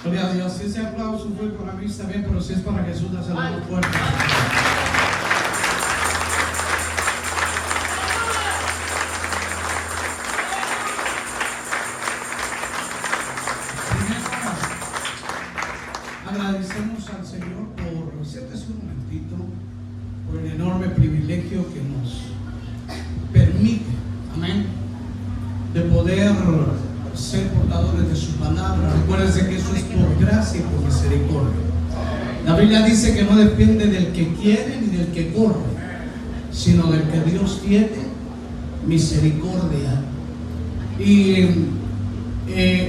Gloria a Dios. Si ese aplauso fue para mí, está bien, pero si es para Jesús, dáselo fuerte. Agradecemos al Señor por, siéntese un momentito, por el enorme privilegio que nos permite, amén, de poder ser portadores de su palabra. Recuérdense que eso es por gracia y por misericordia. La Biblia dice que no depende del que quiere ni del que corre, sino del que Dios tiene misericordia. Y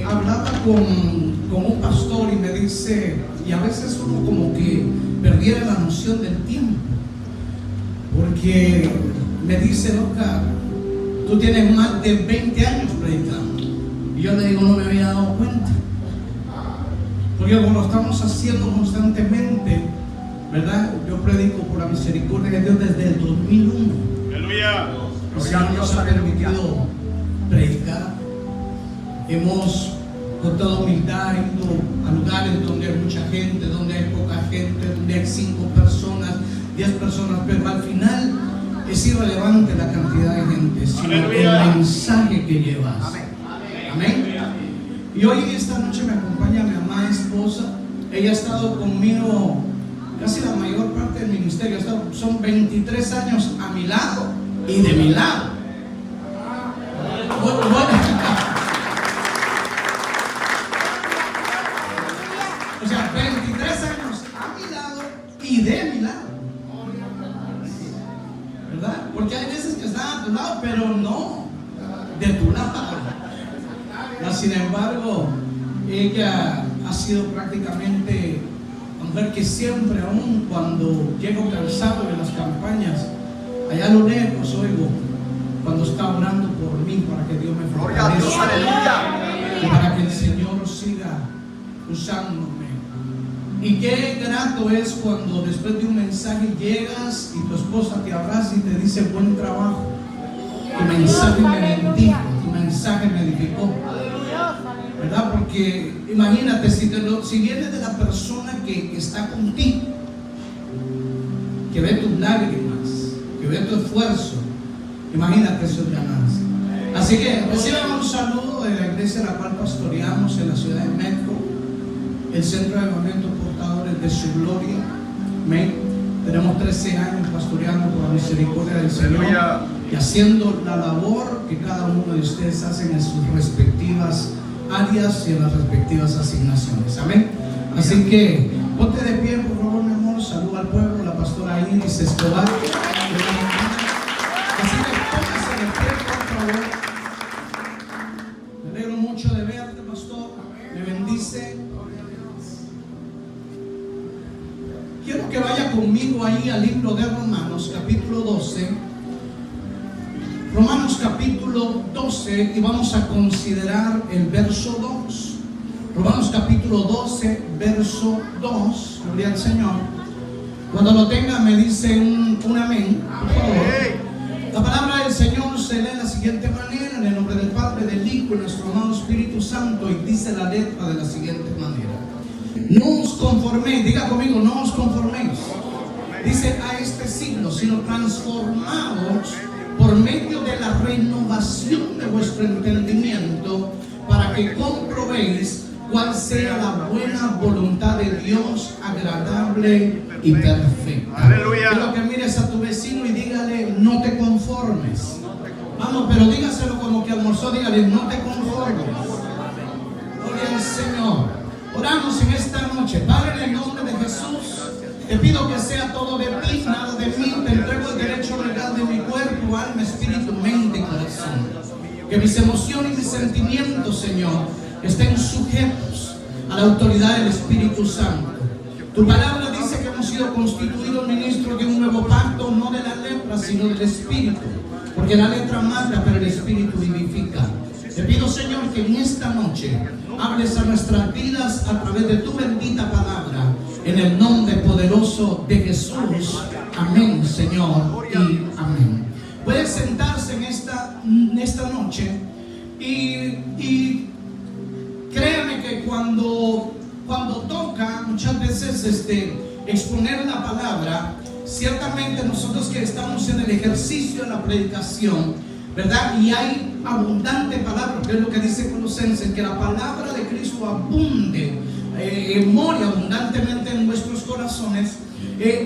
hablaba con un pastor y me dice, y a veces uno como que perdiera la noción del tiempo, porque me dice, loca, tú tienes más de 20 años predicando. Y yo le digo, no me había dado cuenta, porque como lo estamos haciendo constantemente, ¿verdad? Yo predico por la misericordia de Dios desde el 2001. Aleluya. El Señor nos ha permitido predicar. Hemos, con toda humildad, ido a lugares donde hay mucha gente, donde hay poca gente, donde hay 5 personas, 10 personas, pero al final es irrelevante la cantidad de gente, sino el mensaje que llevas. Amén. Y hoy, esta noche, me acompaña mi amada esposa. Ella ha estado conmigo casi la mayor parte del ministerio. Son 23 años a mi lado y de mi lado. O sea, 23 años a mi lado y de mi lado, ¿verdad? Porque hay veces que están a tu lado, pero no de tu lado. Sin embargo, ella ha sido prácticamente una mujer que siempre, aún cuando llego cansado de las campañas, allá a lo lejos oigo cuando está orando por mí para que Dios me fortalezca y para que el Señor siga usándome. Y qué grato es cuando después de un mensaje llegas y tu esposa te abraza y te dice buen trabajo, tu mensaje me bendijo, tu mensaje me edificó, ¿verdad? Porque imagínate, si viene de la persona que está contigo, que ve tus lágrimas, que ve tu esfuerzo, imagínate, eso es ganancia. Así que reciban un saludo de la iglesia a la cual pastoreamos en la ciudad de México, el Centro de Avivamiento Portadores de su Gloria. Amén. Tenemos 13 años pastoreando por la misericordia del Señor y haciendo la labor que cada uno de ustedes hacen en sus respectivas áreas y en las respectivas asignaciones. Amén. Así que ponte de pie, por favor, mi amor. Saluda al pueblo, la pastora Iris Escobar. Así que póngase de pie, por favor. Me alegro mucho de verte, pastor. Me bendice. Quiero que vaya conmigo ahí al libro de Romanos, capítulo 12. Romanos capítulo 12, y vamos a considerar el verso 2. Romanos capítulo 12, verso 2. Gloria al Señor. Cuando lo tenga me dice un amén, por favor. La palabra del Señor se lee de la siguiente manera, en el nombre del Padre, del Hijo y nuestro amado Espíritu Santo, y dice la letra de la siguiente manera: no os conforméis, diga conmigo, no os conforméis, dice, a este siglo, sino transformados por medio de la renovación de vuestro entendimiento, para que comprobéis cuál sea la buena voluntad de Dios, agradable y perfecta. Aleluya. Quiero que mires a tu vecino y dígale, no te conformes. Vamos, pero dígaselo como que almorzó, dígale, no te conformes. Gloria al Señor. Oramos en esta noche. Padre, en el nombre de Jesús, te pido que sea todo de ti, nada de mí. Te entrego el derecho legal de mi cuerpo, alma, espíritu, mente y corazón. Que mis emociones y mis sentimientos, Señor, estén sujetos a la autoridad del Espíritu Santo. Tu palabra dice que hemos sido constituidos ministros de un nuevo pacto, no de la letra, sino del Espíritu. Porque la letra mata, pero el Espíritu vivifica. Te pido, Señor, que en esta noche hables a nuestras vidas a través de tu bendita palabra, en el nombre poderoso de Jesús. Amén, Señor, y amén. Pueden sentarse en esta noche y créanme que cuando cuando toca muchas veces exponer la palabra, ciertamente nosotros que estamos en el ejercicio de la predicación, ¿verdad? Y hay abundante palabra, que es lo que dice Colosenses, que la palabra de Cristo abunde, more abundantemente en nuestros corazones.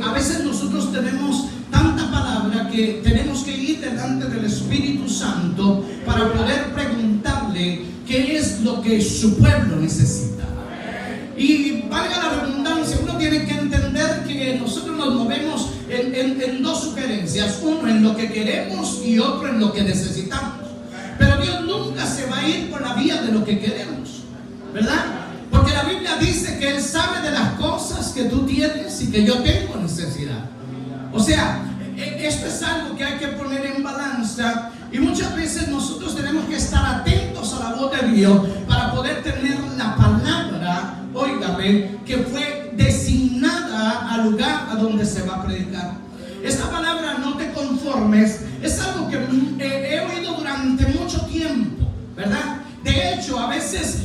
A veces nosotros tenemos tanta palabra que tenemos que ir delante del Espíritu Santo para poder preguntarle qué es lo que su pueblo necesita. Y valga la redundancia, uno tiene que entender que nosotros nos movemos en dos sugerencias: uno en lo que queremos y otro en lo que necesitamos. Pero Dios nunca se va a ir por la vía de lo que queremos, ¿verdad? Porque la Biblia dice que Él sabe de las cosas que tú tienes y que yo tengo necesidad. O sea, esto es algo que hay que poner en balanza, y muchas veces nosotros tenemos que estar atentos a la voz de Dios para poder tener la palabra, óigame, que fue designada al lugar a donde se va a predicar. Esta palabra, no te conformes, es algo que he oído durante mucho tiempo, ¿verdad? De hecho, a veces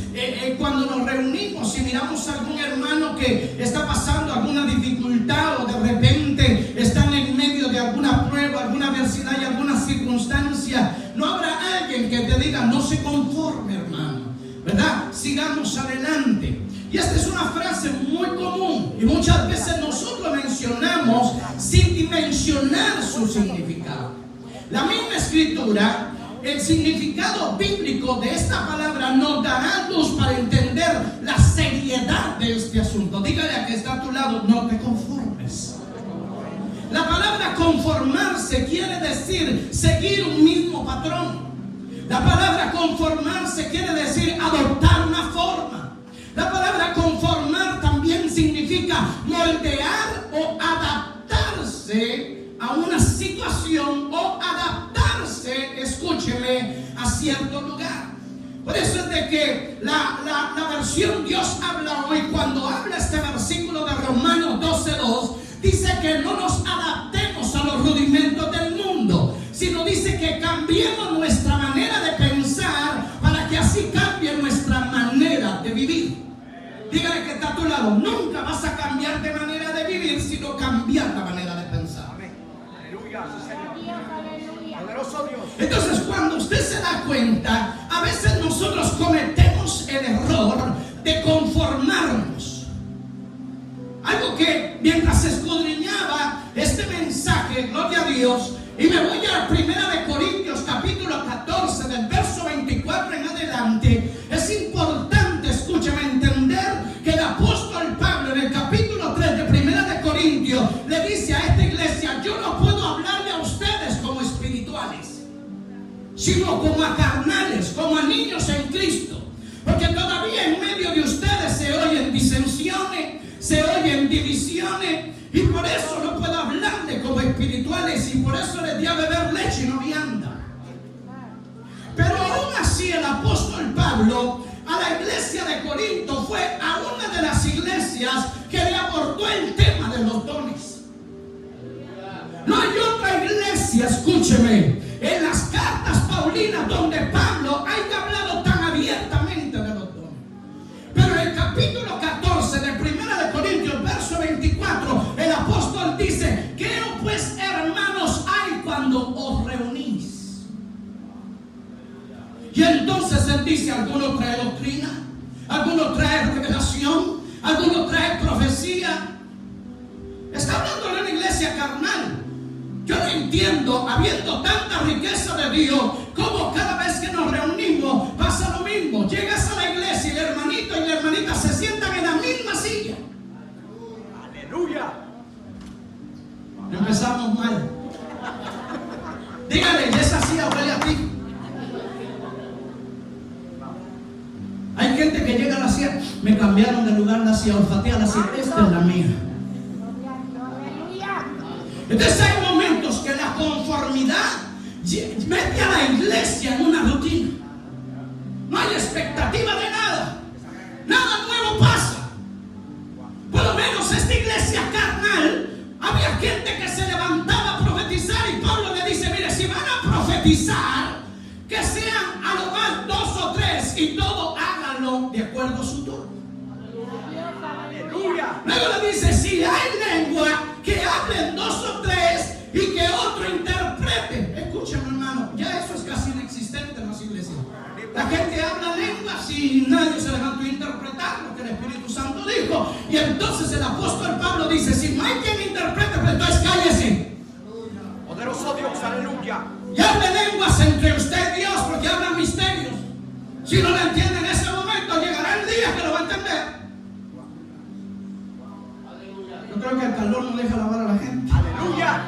cuando nos reunimos y miramos a algún hermano que está pasando alguna dificultad, o de repente están en medio de alguna prueba, alguna adversidad y alguna circunstancia, no habrá alguien que te diga: no se conforme, hermano, ¿verdad? Sigamos adelante. Y esta es una frase muy común, y muchas veces nosotros mencionamos sin dimensionar su significado. La misma Escritura, el significado bíblico de esta palabra, nos dará luz para entender la seriedad de este asunto. Dígale a que está a tu lado: no te conformes. La palabra conformarse quiere decir seguir un mismo patrón. La palabra conformarse quiere decir adoptar una forma. La palabra conformar también significa moldear o adaptarse a una situación, o adaptarse, escúcheme, a cierto lugar. Por eso es de que la versión Dios habla hoy, cuando habla este versículo de Romanos 12:2, dice que no nos adaptemos a los rudimentos del mundo, sino dice que cambiemos nuestra manera de pensar para que así cambie nuestra manera de vivir. Dígale que está a tu lado: nunca vas a cambiar de manera de vivir, sino cambiar la manera de pensar. Aleluya, Señor. Poderoso Dios. Entonces, cuando usted se da cuenta, a veces nosotros cometemos el error de conformarnos. Algo que mientras escudriñaba este mensaje, gloria a Dios, y me voy a 1 Corintios capítulo 14, del verso 24 en adelante, es importante, escúchame, entender que el apóstol Pablo en el capítulo 3 de 1 Corintios le dice a esta iglesia: yo no puedo hablarle a ustedes como espirituales, sino como a carnales, como a niños en Cristo, porque todavía en medio de ustedes se oyen disensiones, se oyen divisiones, y por eso no puedo hablarle como espirituales, y por eso les di a beber leche y no vianda. Pero aún así el apóstol Pablo a la iglesia de Corinto fue a una de las iglesias que le abordó el tema de los dones. No hay otra iglesia, escúcheme, en las cartas paulinas donde Pablo haya hablado tan abiertamente de los dones. Pero en el capítulo 14 de 1 Corintios, verso 24, el apóstol dice: ¿qué pues, hermanos, hay cuando os reunís? Y entonces él dice: alguno trae doctrina, alguno trae revelación, alguno trae profecía. Está hablando de una iglesia carnal. Yo no entiendo, habiendo tanta riqueza de Dios, cómo cada vez que nos reunimos pasa lo mismo. Llegas a la iglesia y el hermanito y la hermanita se sientan en la misma silla. Aleluya. Empezamos mal. Dígale: esa silla huele a ti. Hay gente que llega a la silla: me cambiaron de lugar, la silla, olfatea la silla, esta es la mía. Entonces hay momentos que la conformidad mete a la iglesia en una rutina. No hay expectativa de nada. Nada nuevo pasa. Por lo menos esta iglesia carnal, había gente que se levantaba a profetizar, y Pablo le dice: mire, si van a profetizar, que sean a lo más 2 o 3, y todo háganlo de acuerdo a su turno. Aleluya. Luego le dice, si hay lengua, que hablen dos o tres y que otro interprete. Escúchame, hermano, ya eso es casi inexistente en las iglesias. La gente habla lenguas y nadie se levantó a interpretar lo que el Espíritu Santo dijo. Y entonces el apóstol Pablo dice, si no hay quien interprete, pues entonces cállese. Poderoso Dios, aleluya. Y hable lenguas entre usted y Dios, porque hablan misterios. Si no lo entiende en ese momento, llegará el día que lo va a entender. Yo creo que el calor no deja lavar a la gente. Aleluya.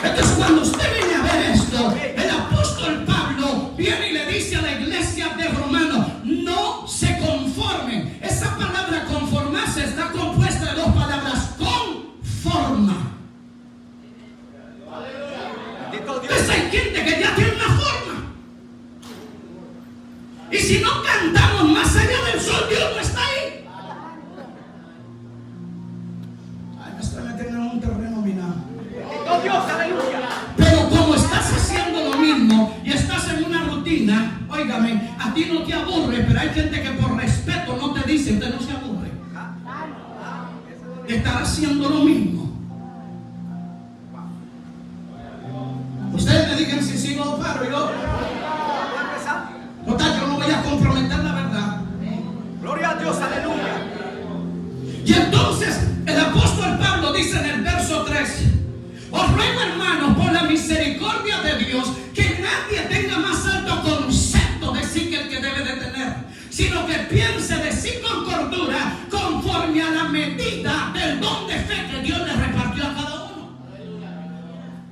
Entonces cuando usted viene a ver esto, el apóstol Pablo viene y le dice a la iglesia de Romanos, no se conformen. Esa palabra conformarse está compuesta de dos palabras, conforma. Entonces hay gente que ya tiene una forma. Y si no cantamos más allá del sol, Dios no está ahí. Ay, me estoy metiendo en un terreno minado. Bendito Dios, aleluya. Pero como estás haciendo lo mismo y estás en una rutina, óigame, a ti no te aburre, pero hay gente que por respeto no te dice, usted no se aburre de estar haciendo lo mismo. Ustedes me digan si sigo o paro. Total, yo no voy a comprometer la verdad. Gloria a Dios, aleluya. Y entonces el apóstol Pablo dice en el verso 3, os ruego, hermanos, por la misericordia de Dios, que nadie tenga más alto concepto de sí que el que debe de tener, sino que piense de sí con cordura, conforme a la medida del don de fe que Dios le repartió a cada uno.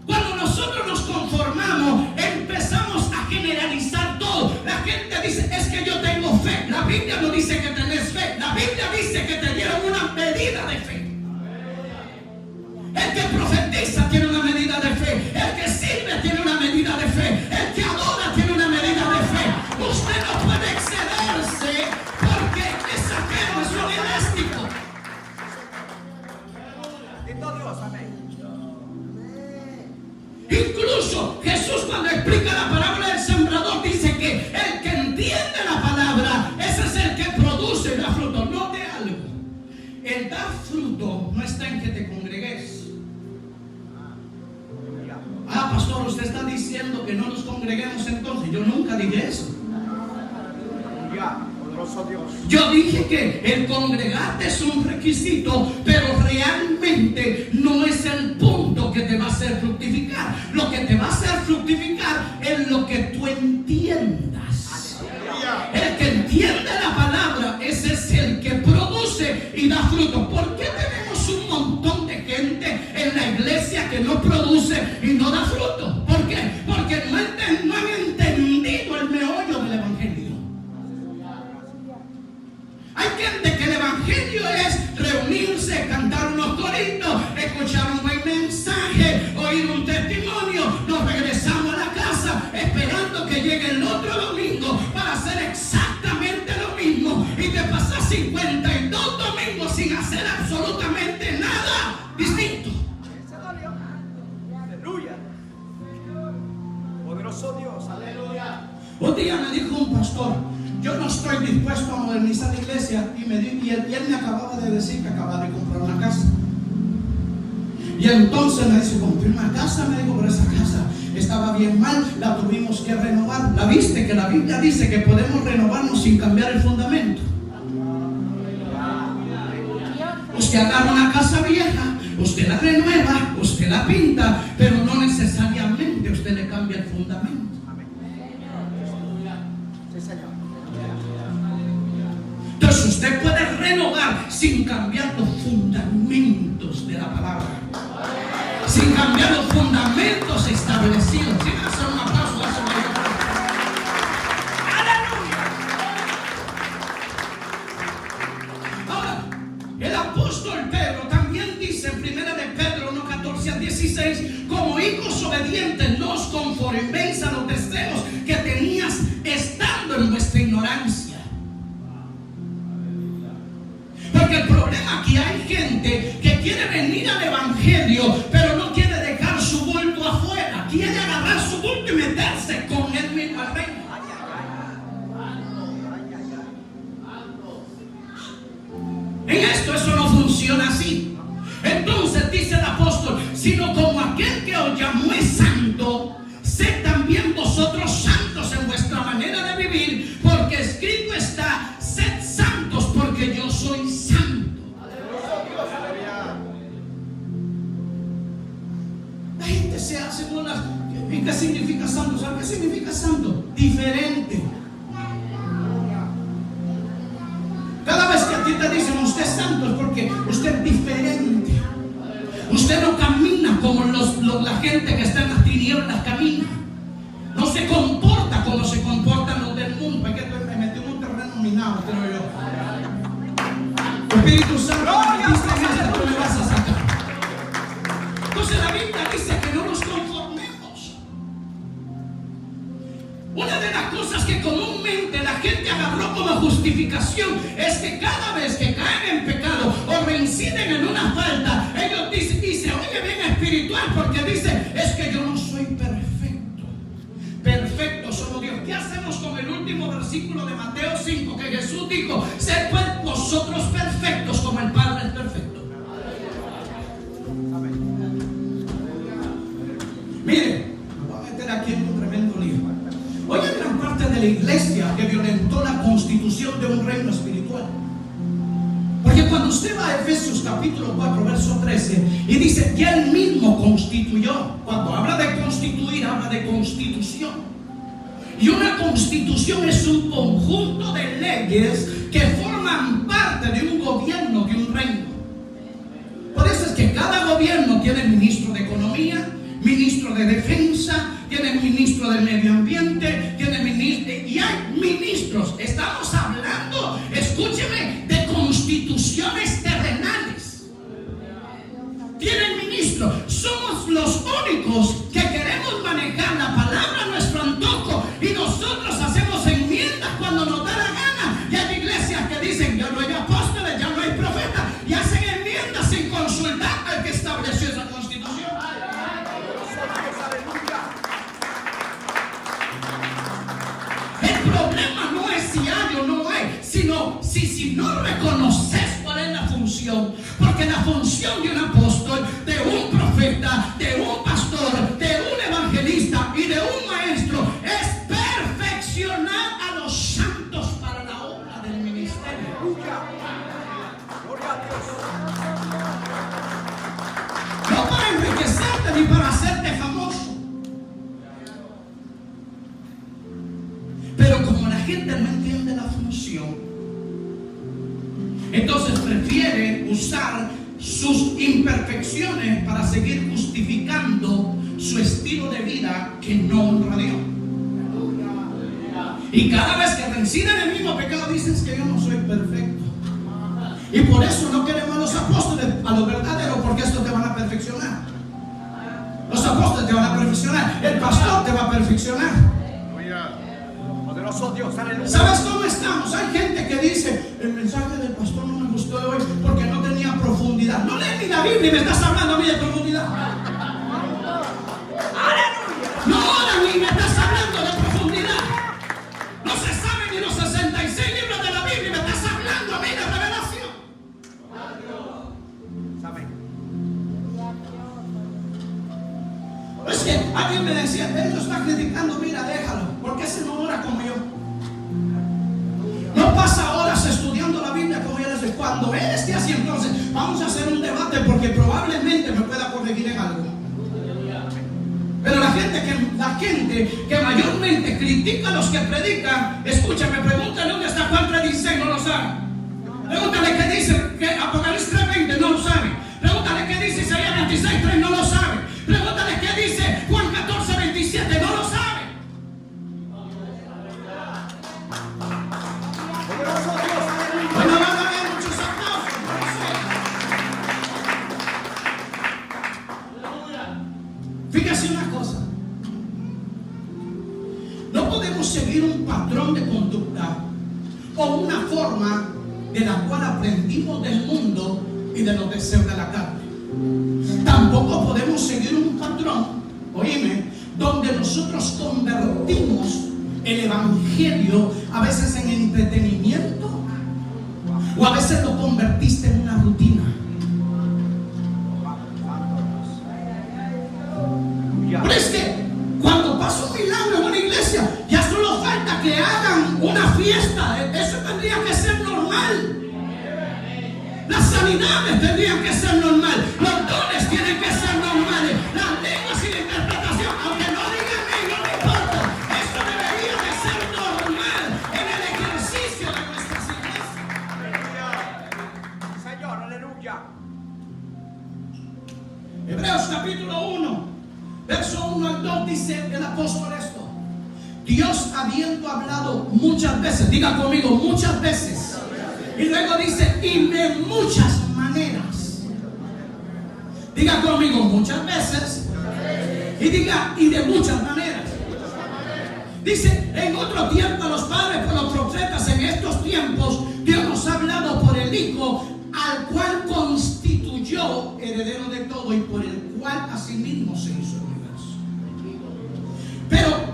Cuando nosotros nos conformamos, empezamos a generalizar todo. La gente dice, es que yo tengo fe. La Biblia no dice que tenés fe. La Biblia dice que te dieron una medida de fe. El que profetiza tiene una medida de fe. El que sirve tiene una medida de fe. El que adora tiene una medida de fe. Usted no puede excederse porque esa fe no es un elástico. Bendito Dios, amén. Incluso Jesús, cuando explica la parábola del sembrador, dice que el que entiende la palabra, ese es el que produce y da fruto. Note algo, el dar fruto no está en que te congregues. Ah, pastor, usted está diciendo que no nos congreguemos entonces. Yo nunca dije eso. Aleluya, poderoso Dios. Yo dije que el congregarte es un requisito, pero realmente no es el punto que te va a hacer fructificar. Lo que te va a hacer fructificar es lo que tú entiendas. El que entiende la palabra, ese es el que produce y da fruto. ¿Por qué tenemos un montón de gente en la iglesia que no produce y no da fruto? ¿Por qué? Porque no han entendido el meollo del evangelio. Hay gente que el evangelio es reunirse, cantar unos coritos, escuchar un buen mensaje, oír un testimonio, nos regresamos a la casa esperando que llegue el otro domingo para hacer exactamente lo mismo, y te pasas 52 domingos sin hacer absolutamente nada distinto. Aleluya. Poderoso Dios, aleluya. Un día me dijo un pastor, yo no estoy dispuesto a modernizar la iglesia, y él me acababa de decir que acaba de comprar una casa. Y entonces me dice, compré una casa, me dijo, pero esa casa estaba bien mal, la tuvimos que renovar. ¿La viste? Que la Biblia dice que podemos renovarnos sin cambiar el fundamento. Usted agarra una casa vieja, usted la renueva, usted la pinta, pero no necesariamente usted le cambia el fundamento. Entonces usted puede renovar sin cambiar los fundamentos de la palabra, sin cambiar los fundamentos establecidos. ¿Sí? Hacer un aplauso a eso. Ahora, el apóstol Pedro también dice en 1 de Pedro 1:14-16, como hijos obedientes no os conforméis a los deseos que tenías estando en vuestra ignorancia. Porque el problema aquí, hay gente que quiere venir al evangelio, pero no quiere dejar su bulto afuera. Quiere agarrar su bulto y meterse con él mismo al reino. significa santo? Diferente. Cada vez que a ti te dicen usted es santo es porque usted es diferente. Usted no camina como la gente que está en las tinieblas camina. No se comporta como se comportan los del mundo. Es que me metí en un terreno minado, creo yo. Espíritu Santo, me metiste en esto, tú me vas a sacar. Entonces la Biblia dice que no nos conformemos. Una de las cosas que comúnmente la gente agarró como justificación es que cada vez que caen en pecado o reinciden en una falta, ellos dicen, y se oye bien espiritual porque dice, es que yo no soy perfecto. Perfecto solo Dios. ¿Qué hacemos con el último versículo de Mateo 5 que Jesús dijo? Sed pues vosotros perfectos como el Padre es perfecto. Mire, me voy a meter aquí en un tremendo lío. Hoy hay gran parte de la iglesia que violentó la constitución de un reino espiritual. Porque cuando usted va a Efesios capítulo 4 verso 13 y dice que él mismo constituyó, cuando habla de constituir, habla de constitución. Y una constitución es un conjunto de leyes que forman parte de un gobierno, de un reino. Por eso es que cada gobierno tiene ministro de economía, ministro de defensa, tiene ministro del medio ambiente, tiene ministro, y hay ministros. Estamos hablando, escúcheme, de constituciones terrenales. Tienen ministro. Somos los únicos que queremos manejar la palabra a nuestro antojo y nosotros hacemos enmiendas cuando nos da la gana. Y hay iglesias que dicen ya no hay apóstoles, ya no hay profetas, y hacen enmiendas sin consultar al que estableció esa constitución. El problema no es si hay o no hay, sino si no reconoces cuál es la función. Porque la función de un apóstol, de un profeta, de un pastor, de un evangelista y de un maestro es perfeccionar a los santos para la obra del ministerio. Gloria a Dios. No para enriquecerte ni para hacerte famoso. Pero como la gente no entiende la función, entonces prefiere usar sus imperfecciones para seguir justificando su estilo de vida que no honra a Dios. Y cada vez que reinciden en el mismo pecado dicen que yo no soy perfecto. Y por eso no queremos a los apóstoles, a los verdaderos, porque estos te van a perfeccionar. Los apóstoles te van a perfeccionar. El pastor te va a perfeccionar. Poderoso Dios, aleluya. ¿Sabes cómo estamos? Hay gente que dice, el mensaje del pastor no me gustó hoy porque no tenía profundidad. No lees ni la Biblia y me estás hablando a mí de profundidad. ¡Aleluya! No oras ni me estás hablando de profundidad. No se saben ni los 66 libros de la Biblia y me estás hablando a mí de revelación. Amén. Es que alguien me decía, él lo está criticando, mira, déjalo, porque ese no ora como yo. No pasa horas estudiando la Biblia como yo les digo. Cuando él esté así, entonces vamos a hacer un debate porque probablemente me pueda corregir en algo. Pero la gente que mayormente critica a los que predican, escúchame, pregúntale dónde está Juan 3:16, no lo sabe. Pregúntale qué dice que Apocalipsis 3:20, no lo sabe. Pregúntale qué dice Isaías 26:3, no lo sabe. Pregúntale qué dice Juan 14:27, no lo sabe. Poderoso Dios, aleluya. Bueno, van a haber muchos aplausos, no sé. Fíjese una cosa. No podemos seguir un patrón de conducta o una forma de la cual aprendimos del mundo y de los deseos de la carne. Tampoco podemos seguir un patrón, oíme, donde nosotros convertimos el evangelio a veces en entretenimiento o a veces lo convertiste en una rutina. Pero es que cuando pasa un milagro en una iglesia, ya solo falta que hagan una fiesta. Eso tendría que ser normal. Las sanidades tendrían que ser normal. Los dones tienen que ser normales. Las lenguas y la interpretación, aunque no digan ellos, no importa. Dios habiendo hablado muchas veces, diga conmigo, muchas veces. Y luego dice, y de muchas maneras. Diga conmigo, muchas veces. Y diga, y de muchas maneras. Dice, en otro tiempo a los padres por los profetas, en estos tiempos Dios nos ha hablado por el Hijo, al cual constituyó heredero de todo y por el cual asimismo se hizo el universo. Pero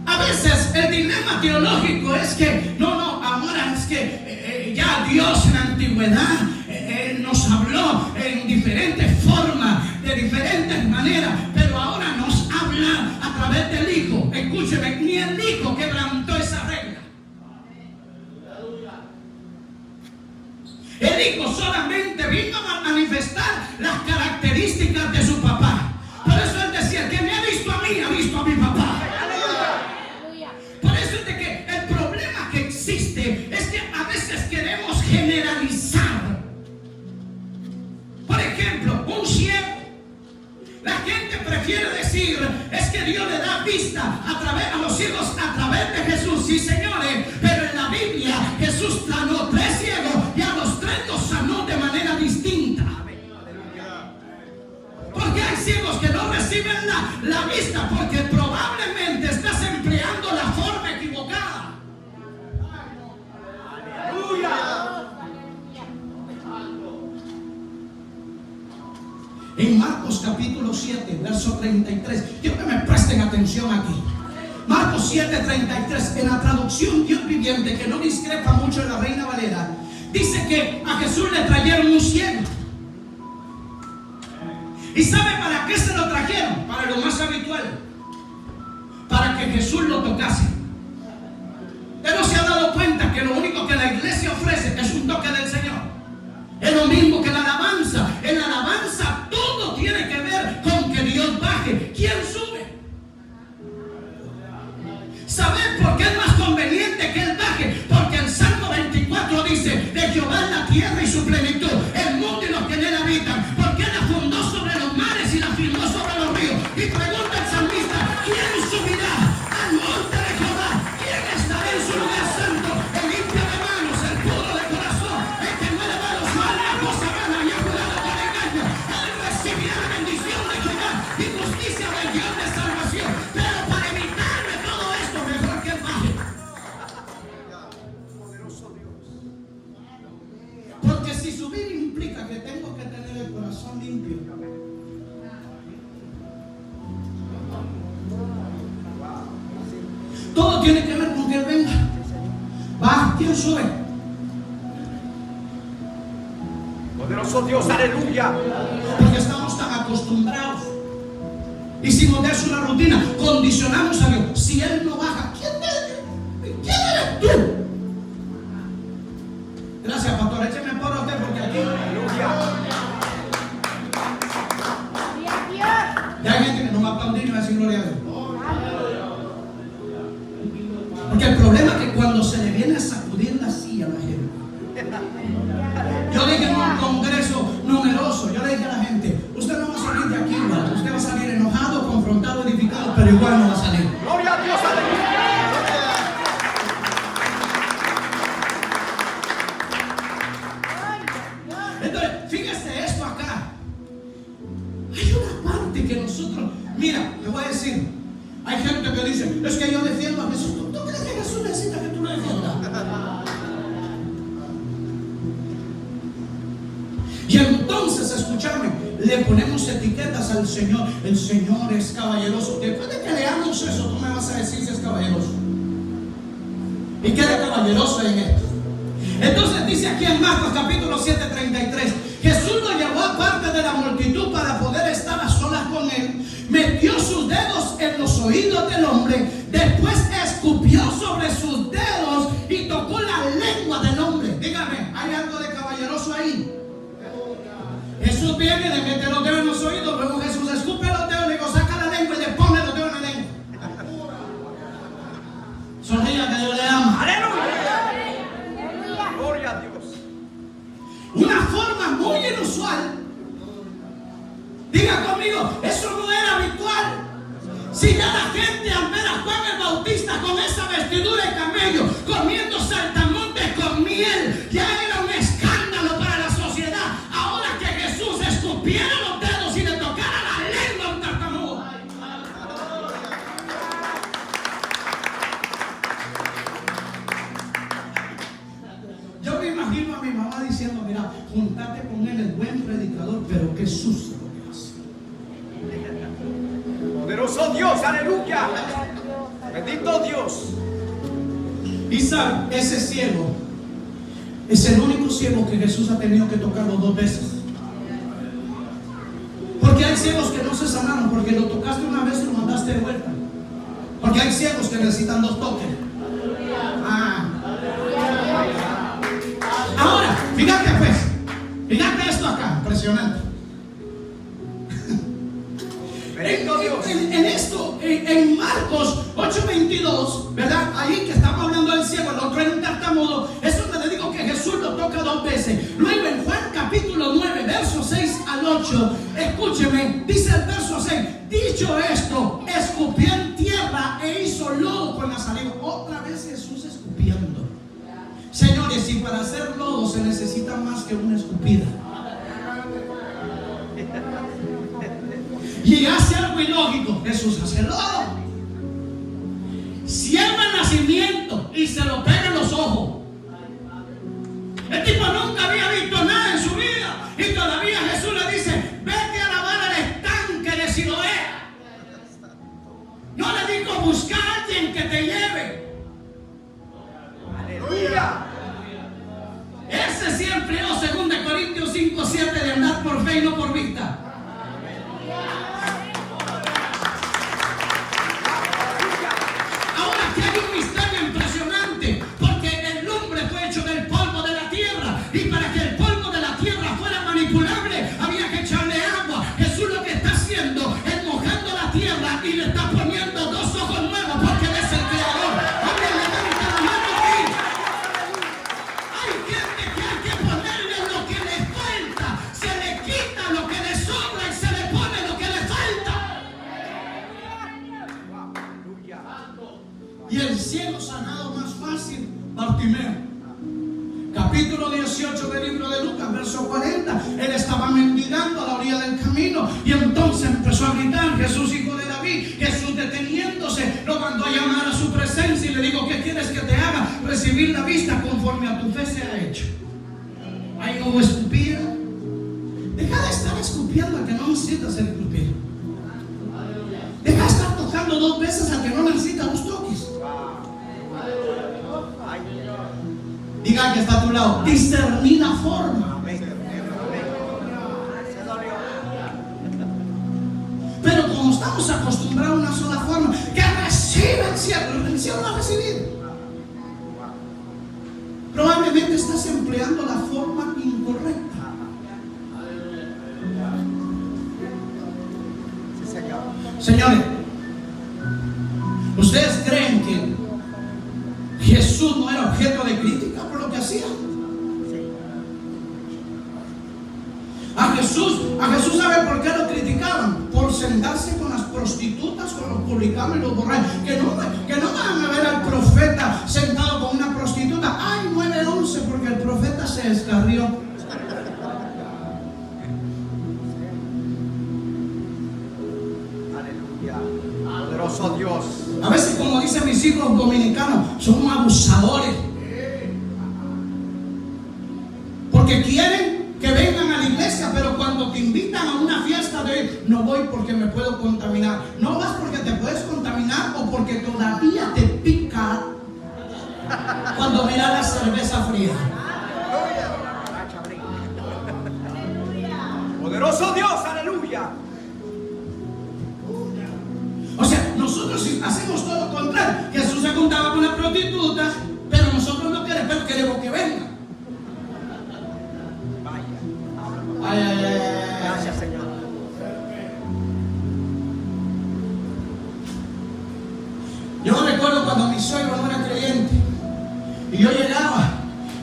a veces el dilema teológico es que ahora es que ya Dios en la antigüedad nos habló en diferentes formas, de diferentes maneras, pero ahora nos habla a través del Hijo. Escúcheme, ni el Hijo quebrantó esa regla. El Hijo solamente vino a manifestar las características de su papá. Por eso él decía, que me ha visto a mí, ha visto a mi papá. Por eso es de que el problema que existe es que a veces queremos generalizar. Por ejemplo, un ciego. La gente prefiere decir, es que Dios le da vista a los ciegos a través de Jesús. Sí, señores, pero en la Biblia Jesús sanó 3 ciegos y a los 3 los sanó de manera distinta. Porque hay ciegos que no reciben la vista porque probablemente estás empleando la forma equivocada. En Marcos capítulo 7, verso 33, quiero que me presten atención aquí. Marcos 7, 33, en la traducción Dios viviente, que no discrepa mucho en la Reina Valera, dice que a Jesús le trajeron un ciego. ¿Y sabe para qué se lo trajeron? Para lo más habitual, para que Jesús lo tocase. Usted no se ha dado cuenta que lo único que la iglesia ofrece es un toque del Señor. Es lo mismo que la alabanza. En la alabanza todo tiene que ver con que Dios baje. ¿Quién sube? ¿Saben por qué es más conveniente que Él baje? Porque el Salmo 24 dice, de Jehová es la tierra y su plenitud, el mundo y los que en él habitan. Porque Él la fundó sobre los mares y la firmó sobre los ríos. Y pregunta el salmista, ¿quién subirá al monte de Jehová? ¿Quién estará en su lugar santo? El limpio de manos, el puro de corazón, el que no ha elevado su alma a cosa vana y ha jurado con engaño. Él recibirá la bendición de Jehová y justicia del Dios de salvación. Pero para evitarme todo esto, mejor que Él baje. Porque si subir implica que tengo que tener el corazón limpio. Todo tiene que ver con que Él venga. Va, ¿quién sube? Poderoso Dios, aleluya. Porque estamos tan acostumbrados. Hicimos de eso una rutina. Condicionamos a Dios. Si Él no baja, ¿quién eres tú? Gracias, pastor. Écheme por usted porque aquí ya hay gente que no va a aplaudir y va a decir gloria a Dios. Porque el problema es que cuando se le viene a sacudir la silla a la gente. Yo dije en un congreso numeroso, yo le dije a la gente, usted no va a salir de aquí igual, usted va a salir enojado, confrontado, edificado, pero igual no va a salir. Gloria a Dios, aleluya. Entonces, fíjese esto acá. Hay una parte que nosotros, mira, le voy a decir, hay gente que dice, es que yo defiendo a Jesús. ¿Tú crees que Jesús necesita que tú lo defiendas? Y entonces, escúchame, le ponemos etiquetas al Señor. El Señor es caballeroso. Después de que leamos eso, tú me vas a decir si es caballeroso. ¿Y qué de caballeroso en esto? Entonces dice aquí en Marcos capítulo 7, 33, Jesús lo llevó aparte de la multitud para poder estar a solas con Él. Metió sus dedos en los oídos del hombre, después escupió sobre sus dedos y tocó la lengua del hombre. Dígame, ¿hay algo de caballeroso ahí? Jesús viene, le mete los dedos en los oídos, luego Jesús escupe los dedos, le digo, saca la lengua y le pone los dedos en la lengua. Sonría que Dios le ama. Aleluya. Gloria a Dios. Una forma muy inusual. Diga conmigo, eso no era habitual. Si ya la gente al ver comiendo saltamontes con miel. Ya era un escándalo para la sociedad. Ahora que Jesús escupiera los dedos y le tocara la lengua a un tartamudo. Yo me imagino a mi mamá diciendo, mira, juntate con él, el buen predicador, pero qué sucio lo que hace. Poderoso Dios, aleluya. Bendito Dios. Y sabe, ese ciego es el único ciego que Jesús ha tenido que tocarlo 2 veces. Porque hay ciegos que no se sanaron porque lo tocaste una vez y lo mandaste de vuelta. Porque hay ciegos que necesitan 2 toques. Ahora, fíjate pues, fíjate esto acá, impresionante. En esto, en Marcos 8:22, ¿verdad? Ahí que estamos hablando del ciego, el otro era un tartamudo. Eso te digo que Jesús lo toca 2 veces. Luego en Juan capítulo 9, versos 6 al 8, escúcheme, dice el verso 6: dicho esto, escupió en tierra e hizo lodo con la saliva. Otra vez Jesús escupiendo. Señores, si para hacer lodo se necesita más que una escupida. Y hace algo ilógico. Jesús hace lodo, cierra el nacimiento y se lo pega en los ojos. El tipo nunca había visto nada en su vida y todavía Jesús le dice: vete a lavar al estanque de Siloé. No le digo buscar a alguien que te lleve. Aleluya. Ese sí empleó 2 Corintios 5:7 de andar por fe y no por vista. Ahora aquí hay un misterio impresionante, porque el hombre fue hecho del polvo de la tierra, y para que el polvo de la tierra fuera manipulable había que echarle agua. Jesús lo que está haciendo es mojando la tierra y le está poniendo 2 ojos nuevos, porque Él es el creador. Alguien levanta la mano aquí. Hay gente que hay que ponerle lo que le falta. Se le quita lo que le sobra y se le pone lo que le falta. Y el ciego sanado más fácil, Bartimeo. Capítulo 18 del libro de Lucas, verso 40. Él estaba mendigando a la orilla del camino y entonces empezó a gritar: Jesús, hijo de David. Jesús, deteniéndose, lo mandó a llamar a su presencia y le dijo: ¿qué quieres que te haga? Recibir la vista, conforme a tu fe sea hecho. Ahí no hubo escupida. Deja de estar escupiendo a que no necesitas ser escupido. Deja de estar tocando 2 veces a que no necesitas 2 toques. Diga que está a tu lado: discernir la forma. Pero como estamos acostumbrados a una sola forma, que recibe el cielo va a recibir. Probablemente estás empleando la forma incorrecta. Señores, ¿ustedes creen que Jesús no era objeto de crítica por lo que hacía? A Jesús, ¿sabe por qué lo criticaban? Por sentarse con las prostitutas, con los publicanos y los borrachos. Que no van a ver al profeta sentado con una prostituta. Ay, 9:11, porque el profeta se descarrió. Aleluya. Poderoso Dios. A veces, como dicen mis hijos dominicanos, son abusadores. Porque quieren que vengan a la iglesia, pero cuando te invitan a una fiesta de hoy, no voy porque me puedo contaminar. No vas porque te puedes contaminar o porque todavía te pica cuando miras la cerveza fría. Poderoso Dios, aleluya. O sea, nosotros hacemos todo lo contrario. Jesús se juntaba con las prostitutas, pero nosotros no queremos, pero queremos que venga. Gracias, Señor. Yo recuerdo cuando mi suegro no era creyente y yo llegaba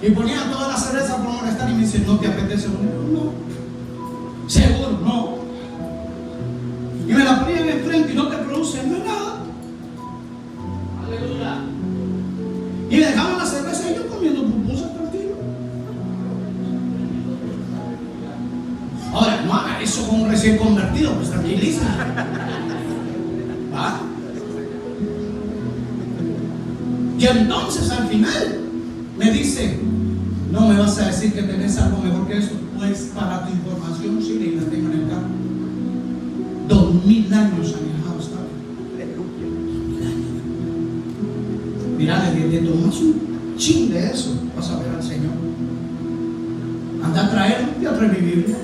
y ponía toda la cerveza por molestar y me dice: ¿no te apetece poner? No. Seguro, no. Y me la ponían enfrente y no te produce nada. Aleluya. Y me dejaban la cerveza y yo comiendo pupusas tranquilo. Ahora, no haga eso con un recién convertido, pues tranquiliza. ¿Va? Y entonces al final me dice, no me vas a decir que tenés algo mejor que eso. Pues para tu información, sí, y la tengo en el carro. 2000 años han dejado estar. 2000 años. Mira, le tomas un chin de eso, vas a ver al Señor. Anda a traerlo y a traer mi Biblia.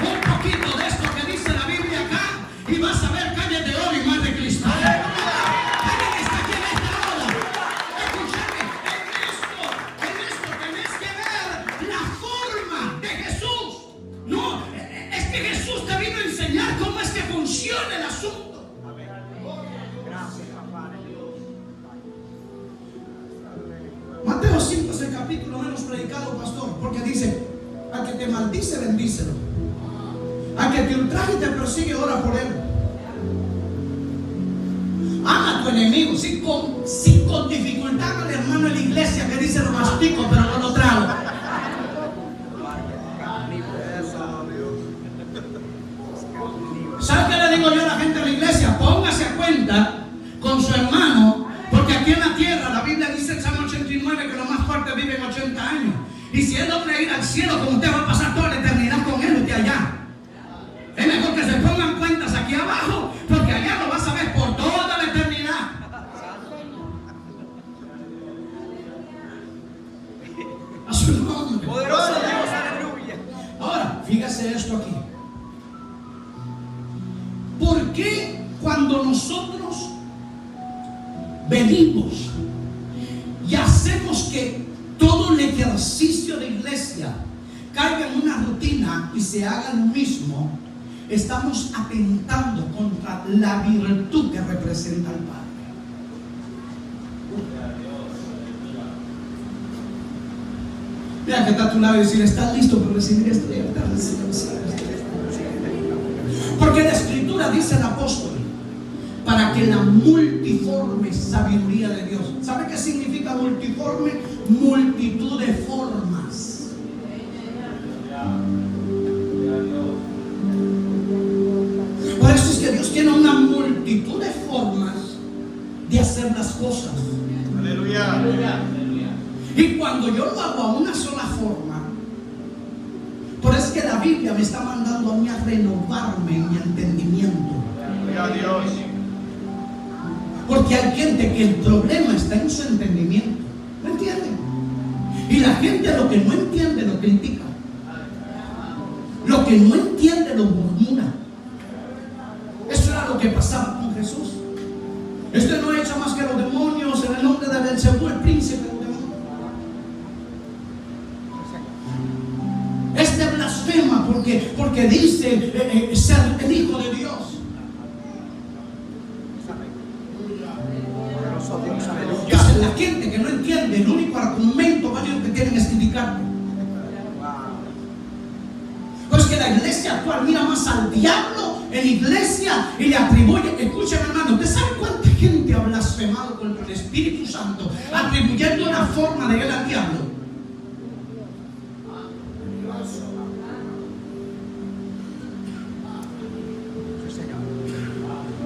Un poquito de esto que dice la Biblia acá y vas a ver calles de oro y mar de cristal. ¿Alguien está aquí en esta hora? Escúchame, en esto tenés que ver la forma de Jesús. No, es que Jesús te vino a enseñar cómo es que funciona el asunto. Gracias, papá. Mateo 5 es el capítulo menos predicado, pastor, porque dice, al que te maldice, bendícelo. Al que te ultraje y te persigue, ora por él. Ama a tu enemigo, sí, con dificultad al hermano en la iglesia que dice lo mastico, pero no lo trago. ¿Sabe qué le digo yo a la gente de la iglesia? Póngase a cuenta con su hermano, porque aquí en la tierra la Biblia dice en Salmo 89 que los más fuertes viven 80 años. Y si él logra ir al cielo, como usted va a pasar toda la eternidad con él usted allá. Es mejor que se pongan cuentas aquí abajo, porque allá lo vas a ver por toda la eternidad. A su nombre. Poderoso Dios, aleluya. Ahora, fíjese esto aquí. ¿Por qué cuando nosotros venimos y hacemos que todo el ejercicio de iglesia caiga en una rutina y se haga lo mismo, estamos atentando contra la virtud que representa el Padre? Mira que está a tu lado y decir, ¿estás listo para recibir esto? Porque la Escritura dice el apóstol, para que la multiforme sabiduría de Dios. ¿Sabe qué significa multiforme? Multitud de formas. Por eso es que Dios tiene una multitud de formas de hacer las cosas. Aleluya. Y cuando yo lo hago a una sola forma, por eso es que la Biblia me está mandando a mí a renovarme en mi entendimiento. Gloria a Dios. Porque hay gente que el problema está en su entendimiento. ¿No entienden? Y la gente lo que no entiende lo critica. Lo que no entiende lo murmura. Eso era lo que pasaba con Jesús. Este no echa más que los demonios en el nombre de Belcebú, el príncipe de los demonios. Este blasfema porque dice ser el Hijo de Dios. Poderoso Dios, aleluya. Entonces la gente que no entiende, el único argumento válido que tienen es criticar. Pues que la iglesia actual mira más al diablo en la iglesia y le atribuye. Escúchame, hermano, ¿usted sabe cuánta gente ha blasfemado contra el Espíritu Santo atribuyendo una forma de él al diablo?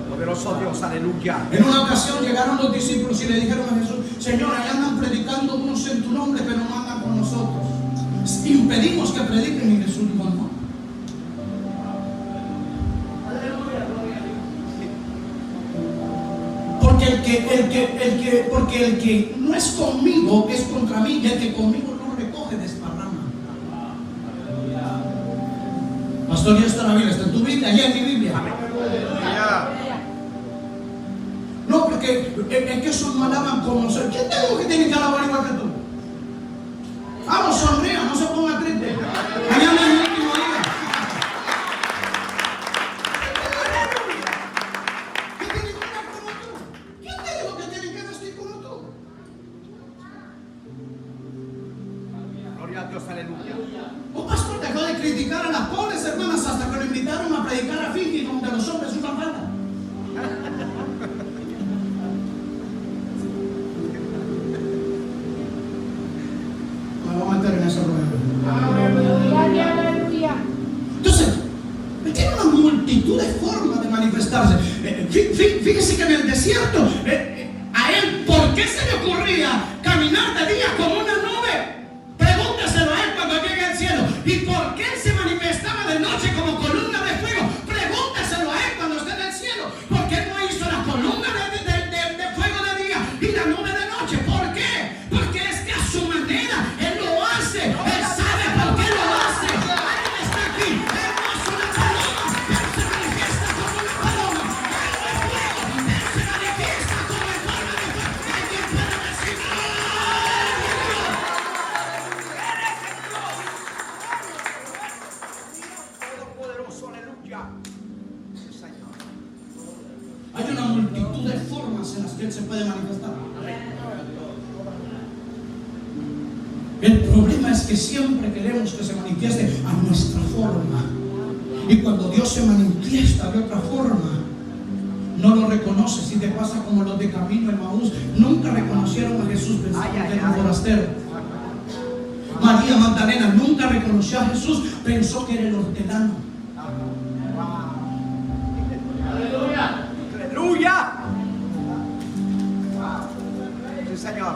Poderoso Dios, aleluya. En una ocasión llegaron los discípulos y le dijeron a Jesús, Señor, allá andan predicando unos en tu nombre, pero no andan con nosotros. Impedimos que prediquen. Y Jesús dijo, no. Porque el que no es conmigo es contra mí, y el que conmigo no recoge desparrama. Pastor, ya está la Biblia, está en tu Biblia, allá en mi Biblia. Aleluya. No, porque es que esos no alaban como nosotros. ¿Quién te dijo que tiene que alabar igual que tú? Vamos, sonría, no se ponga triste. Mañana es el último día. ¿Qué tienen que hablar como tú? ¿Quién te dijo que tienen que vestir como tú? Gloria a Dios, aleluya. Un pastor dejó de criticar a las pobres hermanas hasta que lo invitaron a predicar a Fiji, donde los hombres usan falda. manifestarse. Fíjese que en el desierto, a él, ¿por qué se le ocurría caminar de día como una nube? Pregúntaselo a él cuando llegue al cielo. ¿Y por qué él se manifestaba de noche como columna de fuego? Pregúntaselo a él cuando esté en el cielo. ¿Por qué no hizo la columna de fuego de día y la nube de noche? ¿Por qué? Porque es que a su manera él lo hace. Él sabe por qué lo hace. Alguien está aquí. Él no es una paloma, pero se manifiesta como una paloma. Él no es fuego, pero se manifiesta como en forma de fuego. Alguien puede decir, Todopoderoso, aleluya. Sí, Señor. hay una multitud de formas en las que él se puede manifestar. El problema es que siempre queremos que se manifieste a nuestra forma. Y cuando Dios se manifiesta de otra forma, no lo reconoces. Y te pasa como los de camino en Maús. Nunca reconocieron a Jesús, pensaban que era un forastero. María Magdalena nunca reconoció a Jesús, pensó que era el hortelano. Aleluya. Aleluya. Sí, Señor.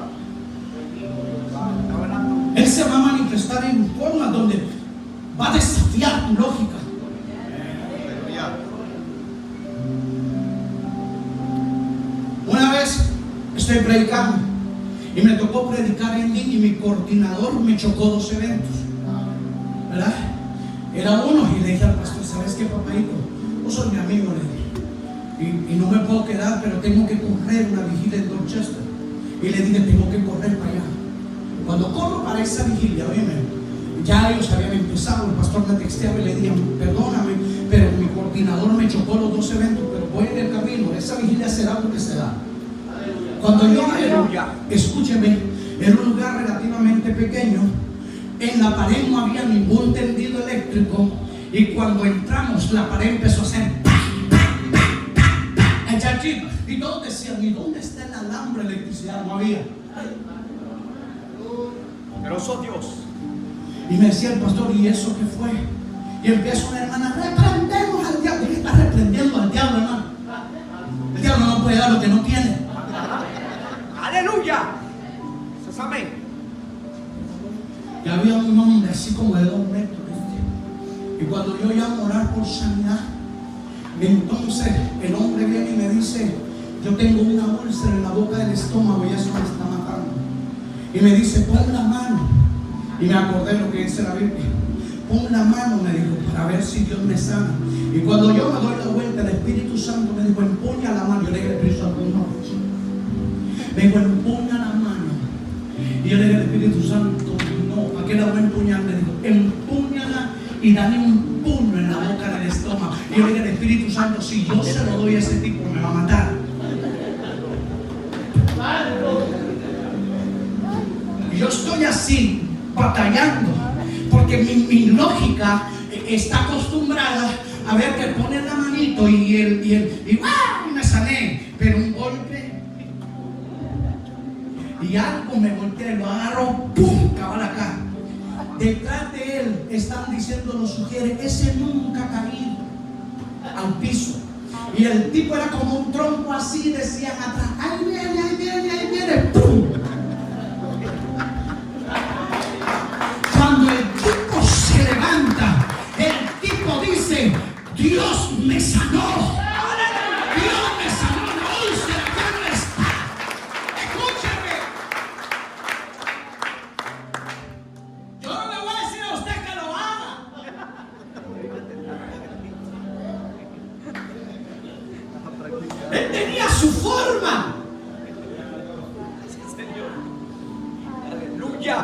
Él se va a manifestar en formas donde va a desafiar tu lógica. Aleluya. Una vez estoy predicando y me tocó predicar en línea y mi coordinador me chocó 2 eventos, ¿verdad? Era uno y le dije al pastor, ¿sabes qué, papadito? Vos sos mi amigo, le dije, y no me puedo quedar, pero tengo que correr una vigilia en Dorchester. Y le dije, tengo que correr para allá. Cuando corro para esa vigilia, oíme, ya ellos habían empezado, el pastor me texteaba y le dije, perdóname, pero mi coordinador me chocó los 2 eventos, pero voy en el camino, esa vigilia será lo que será. Cuando yo escúcheme, en un lugar relativamente pequeño, en la pared no había ningún tendido eléctrico, y cuando entramos la pared empezó a hacer echar chispas, y todos decían, ¿y dónde está el alambre de electricidad? No había. Poderoso Dios. Y me decía el pastor, ¿y eso qué fue? Y empieza una hermana, reprendemos al diablo. ¿Qué está reprendiendo al diablo, hermano? El diablo no puede dar lo que no tiene. Aleluya. Eso es amén. Y había un hombre así como de 2 metros, ¿viste? Y cuando yo llamo a orar por sanidad, entonces el hombre viene y me dice, yo tengo una úlcera en la boca del estómago y eso me está matando. Y me dice, pon la mano. Y me acordé lo que dice la Biblia. Pon la mano, me dijo, para ver si Dios me sana. Y cuando yo me doy la vuelta, el Espíritu Santo me dijo, empuña la mano. Yo le dije al Espíritu Santo, no. Me dijo, empuña la mano. Y yo le dije al Espíritu Santo, no. ¿A qué la voy a empuñar? Me dijo, empuñala y dale un puño en la boca del estómago. Y yo le dije al Espíritu Santo, si yo se lo doy a ese tipo, me va a matar. Y yo estoy así, batallando, porque mi lógica está acostumbrada a ver que pone la manito y me sané, pero un golpe y algo me volteé, lo agarro, ¡pum!, cabal acá. Detrás de él están diciendo los sugieres, ese nunca ha caído al piso. Y el tipo era como un tronco así, decían atrás, ahí viene, ¡pum! Cuando el tipo se levanta, el tipo dice, Dios me sanó. Dios me sanó, la úlcera ya no está. Escúchame. Yo no le voy a decir a usted que lo haga. Él tenía su forma. Aleluya.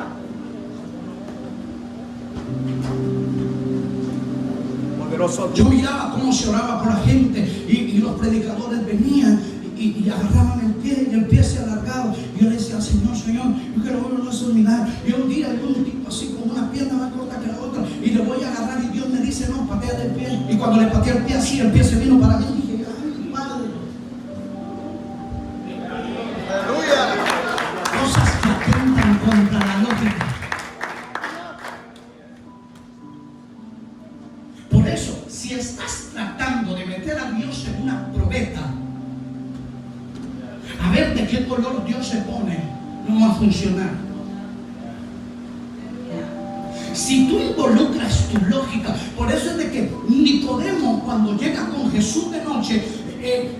Poderoso Dios. Yo miraba cómo se oraba por la gente y los predicadores venían y agarraban el pie y el pie se alargaba. Y yo le decía, Señor, yo quiero verlo hacer un milagro. Y un día vi un tipo así con una pierna más corta que la otra y le voy a agarrar y Dios me dice, no, patea el pie. Y cuando le pateé el pie así, el pie se vino para mí y dije, ay, Padre. Cosas que atentan contra la lógica. Por eso, si estás tratando de meter a Dios en una de qué color Dios se pone, no va a funcionar. Si tú involucras tu lógica, por eso es de que Nicodemo, cuando llega con Jesús de noche,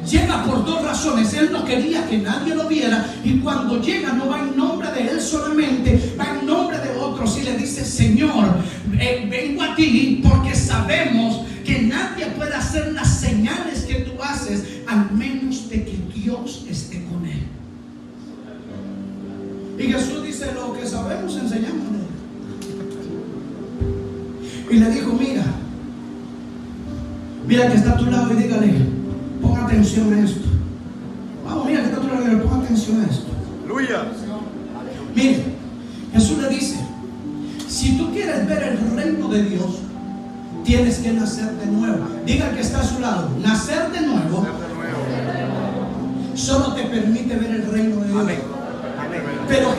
llega por dos razones. Él no quería que nadie lo viera, y cuando llega no va en nombre de él solamente, va en nombre de otros y le dice: Señor, vengo a ti porque sabemos que nadie puede hacer las señales que tú haces al menos de que Dios esté con él. Y Jesús dice: lo que sabemos enseñamos. Y le dijo: mira que está a tu lado, y dígale: pon atención a esto. Vamos, mira que está a tu lado, y dígale: pon atención a esto. Aleluya. Mire, Jesús le dice: si tú quieres ver el reino de Dios, tienes que nacer de nuevo. Diga que está a su lado: nacer de nuevo solo te permite ver el reino de Dios. Amén. Pero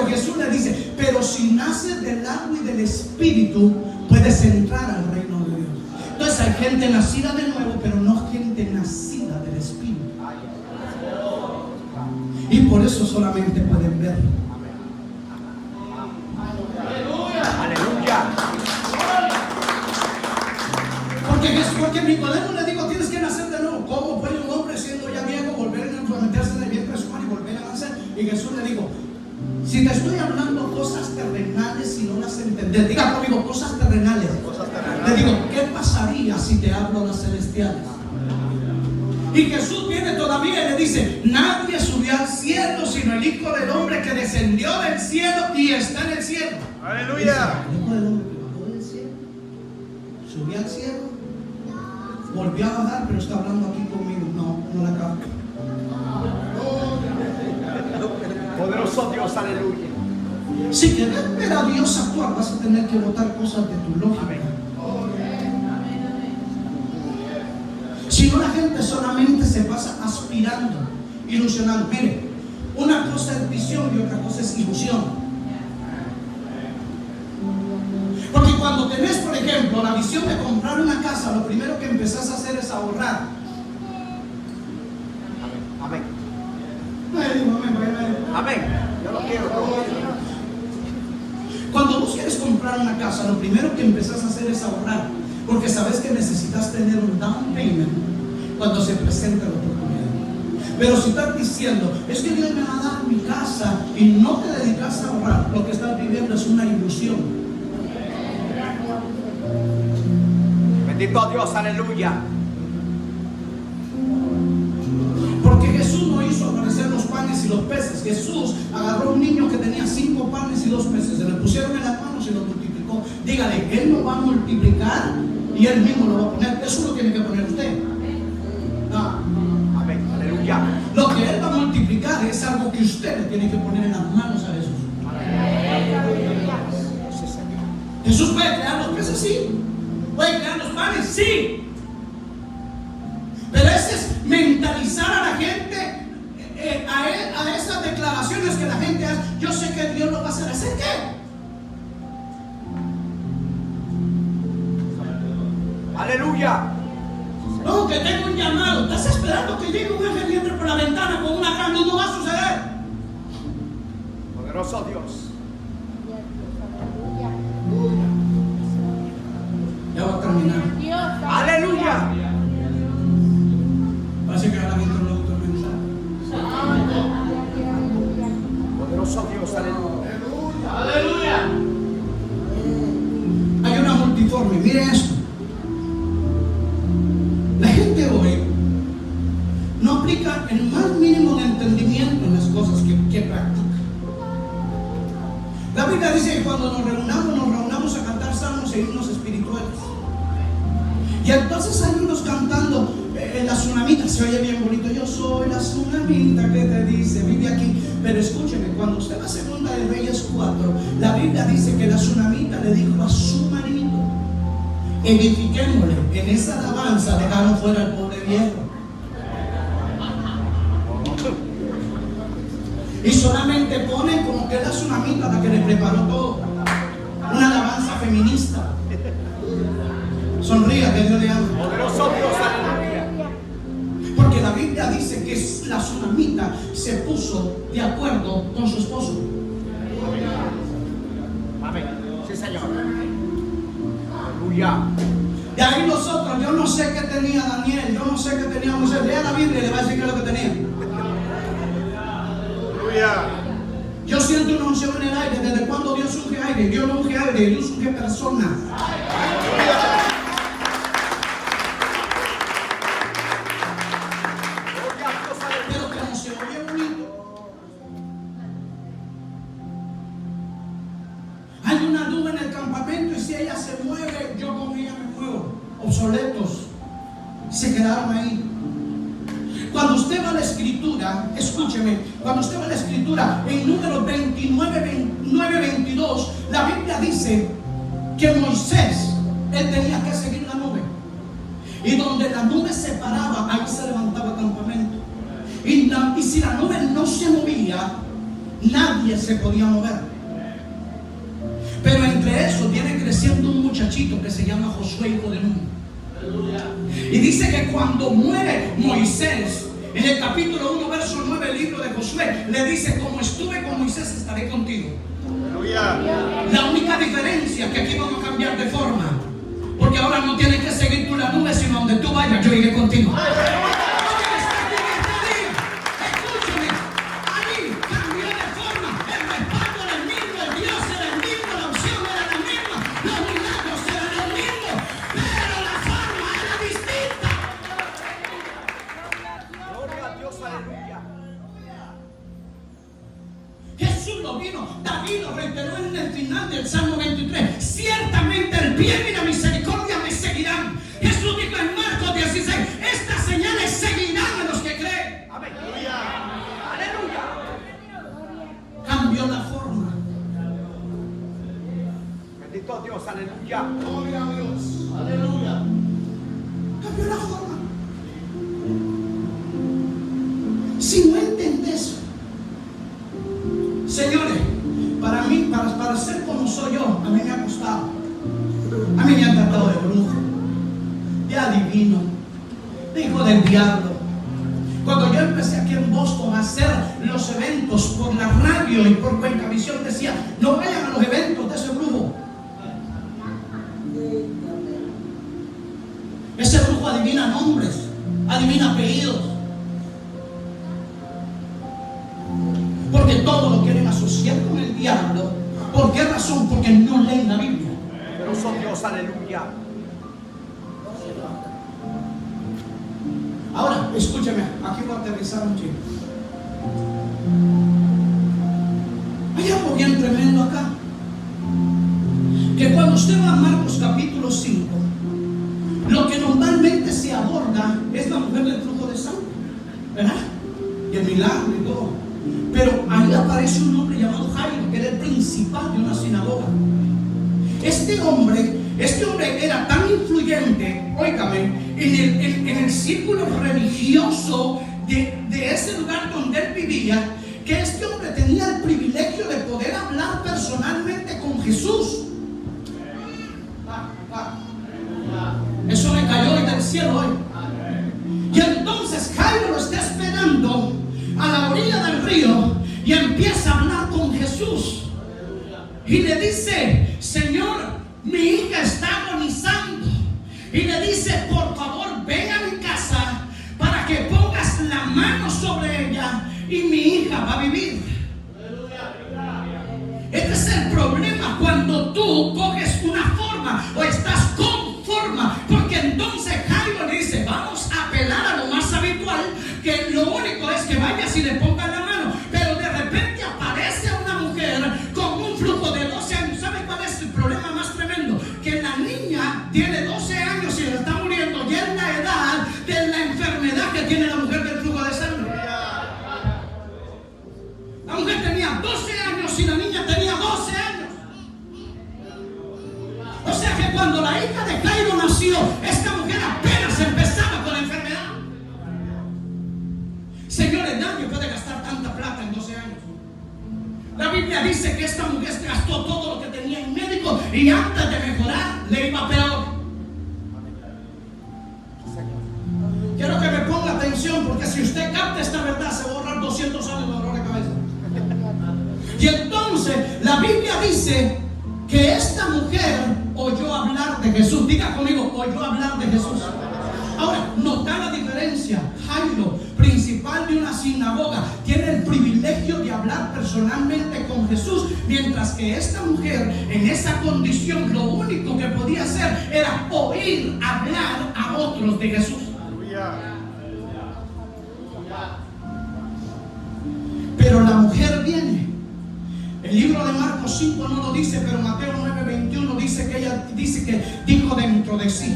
Jesús le dice: pero si naces del agua y del Espíritu, puedes entrar al reino de Dios. Entonces hay gente nacida de nuevo, pero no gente nacida del Espíritu. Y por eso solamente pueden verlo. Aleluya. Porque Nicodemo le dijo: tienes que nacer de nuevo. ¿Cómo puede un hombre siendo ya viejo volver a meterse en el vientre de su madre y volver a nacer? Y Jesús le dijo: si te estoy hablando cosas terrenales y no las entiendes, diga conmigo: cosas terrenales. Le digo: ¿qué pasaría si te hablo las celestiales? Y Jesús viene todavía y le dice: nadie subió al cielo sino el Hijo del Hombre que descendió del cielo y está en el cielo. Aleluya. El Hijo del Hombre que bajó del cielo, subió al cielo, volvió a bajar, pero está hablando aquí conmigo. No la capto. Poderoso Dios, aleluya. Si quieres ver a Dios actuar, vas a tener que botar cosas de tu lógica. Si no, la gente solamente se pasa aspirando, ilusionando. Mire, una cosa es visión y otra cosa es ilusión. Porque cuando tenés, por ejemplo, la visión de comprar una casa, lo primero que empezás a hacer es ahorrar. Amén. Amén. Amén. Yo lo quiero. Cuando vos quieres comprar una casa, lo primero que empezás a hacer es ahorrar, porque sabes que necesitas tener un down payment cuando se presenta la oportunidad. Pero si estás diciendo: es que Dios me va a dar mi casa, y no te dedicas a ahorrar, lo que estás viviendo es una ilusión. Bendito Dios, aleluya. Porque Jesús no hizo aparecer los panes y los peces. Jesús agarró a un niño que tenía 5 panes y 2 peces, se le pusieron en las manos y lo multiplicó. Dígale: Él no va a multiplicar y Él mismo lo va a poner. Eso lo tiene que poner usted. Amén. Aleluya. Lo que Él va a multiplicar es algo que usted le tiene que poner en las manos a Jesús. Jesús puede crear los peces, sí. Puede crear los panes, sí. Pero ese es mentalizar a la gente a esas declaraciones que la gente hace. Yo sé que Dios lo va a hacer. ¿Hacer qué? Aleluya. No, que tengo un llamado. Estás esperando que llegue un ángel y entre por la ventana con una gran luz. No va a suceder. Poderoso Dios. Ya va a terminar. Aleluya. Parece que ahora viene otro mensaje. Poderoso Dios, aleluya. Hay una multiforme. Mire esto. La gente hoy no aplica el más mínimo de entendimiento en las cosas que practica. La Biblia dice que cuando nos reunamos a cantar salmos e himnos espirituales. Y entonces hay unos cantando en la tsunamita. Se oye bien bonito: yo soy la tsunamita que te dice, vive aquí. Pero escúcheme, cuando usted va a Segunda de Reyes 4, la Biblia dice que la tsunamita le dijo a su marido: edifiquémosle. En esa alabanza dejaron fuera al pobre viejo. Y solamente ponen como que es la tsunamita la que le preparó todo. Una alabanza feminista. Sonría, que Dios le ama. Poderoso Dios, aleluya. Porque la Biblia dice que la tsunamita se puso de acuerdo con su esposo. Amén. Sí, Señor. Aleluya. De ahí nosotros, yo no sé qué tenía Daniel, yo no sé qué tenía Moisés. Lea la Biblia y le va a decir qué es lo que tenía. Yo siento una unción en el aire. ¿Desde cuando Dios unge aire? Dios no unge aire, Dios unge personas. Pero como se oye bonito, hay una nube en el campamento y si ella se mueve, yo con ella me muevo. Obsoletos se quedaron ahí. Cuando usted va a la escritura, escúcheme, cuando usted va a la escritura, en número 22, la Biblia dice que Moisés, él tenía que seguir la nube. Y donde la nube se paraba, ahí se levantaba el campamento. Y si la nube no se movía, nadie se podía mover. Pero entre eso viene creciendo un muchachito que se llama Josué, hijo de Nun. Y dice que cuando muere Moisés, en el capítulo 1, verso 9, el libro de Josué, le dice: como estuve con Moisés, estaré contigo. La única diferencia es que aquí vamos a cambiar de forma, porque ahora no tienes que seguir tú la nube, sino donde tú vayas, yo iré contigo. Escúchame, ahí cambió de forma. El respaldo era el mismo, el Dios era el mismo, la opción era la misma, los milagros eran los mismos, pero la forma era distinta. Gloria a Dios, aleluya. Jesús lo vino, David lo reiteró en el final del Salmo 23. Ciertamente el bien y la misericordia me seguirán. Jesús dijo en Marcos 16: estas señales seguirán a los que creen. Amén. Aleluya. Cambió la forma. Bendito Dios, aleluya. Gloria a Dios. Aleluya. Cambió la forma. Si no entendés, señores, para mí, para ser como soy yo, a mí me ha costado. A mí me han tratado de brujo, de adivino, de hijo del diablo. Cuando yo empecé aquí en Boston a hacer los eventos por la radio y por Cuencavisión, decía: no vayan a los eventos de ese brujo. Ese brujo adivina nombres, adivina apellidos. Porque todo lo quieren asociar con el diablo. ¿Por qué razón? Porque no leen la Biblia. Pero son Dios, aleluya. Ahora, escúcheme, aquí voy a aterrizar un chico. Hay algo bien tremendo acá. Que cuando usted va a Marcos capítulo 5, lo que normalmente se aborda es la mujer del flujo de sangre, ¿verdad? Y el milagro y todo. Pero ahí aparece un hombre llamado Jairo, que era el principal de una sinagoga. Este hombre era tan influyente, óigame, en el círculo religioso de ese lugar donde él vivía, que este hombre tenía el privilegio de poder hablar personalmente con Jesús. Eso me cayó hoy del cielo hoy. Y entonces Jairo lo está esperando a la orilla del río y empieza a hablar con Jesús. Y le dice: Señor, mi hija está agonizando. Y le dice: por favor, ven a mi casa para que pongas la mano sobre ella y mi hija va a vivir. Este es el problema cuando tú coges una forma o estás con forma, porque entonces Jairo le dice: vamos a apelar a lo más habitual, que lo único es que vayas y le pongas la mano. Pero de repente aparece una mujer con un flujo de 12 años. ¿Sabe cuál es el problema más tremendo? Que la niña tiene 12 años y le está muriendo, y es la edad de la enfermedad que tiene la mujer del flujo de sangre. La mujer tenía 12 años y la niña tenía 12 años. O sea que cuando la hija de Jairo nació, esta mujer apenas empezaba con la enfermedad. Señores, nadie puede gastar tanta plata en 12 años. La Biblia dice que esta mujer gastó todo lo que tenía en médico y antes de mejorar le iba peor. Quiero que me ponga atención. confesión, porque si usted capta esta verdad, se va a ahorrar 200 años de dolor de cabeza. Y entonces la Biblia dice que esta mujer oyó hablar de Jesús. Diga conmigo, oyó hablar de Jesús. Ahora, nota la diferencia. Jairo, principal de una sinagoga, tiene el privilegio de hablar personalmente con Jesús, mientras que esta mujer, en esa condición, lo único que podía hacer era oír hablar a otros de Jesús. Pero la mujer viene. El libro de Marcos 5 no lo dice, pero Mateo 9:21 dice que ella dijo dentro de sí: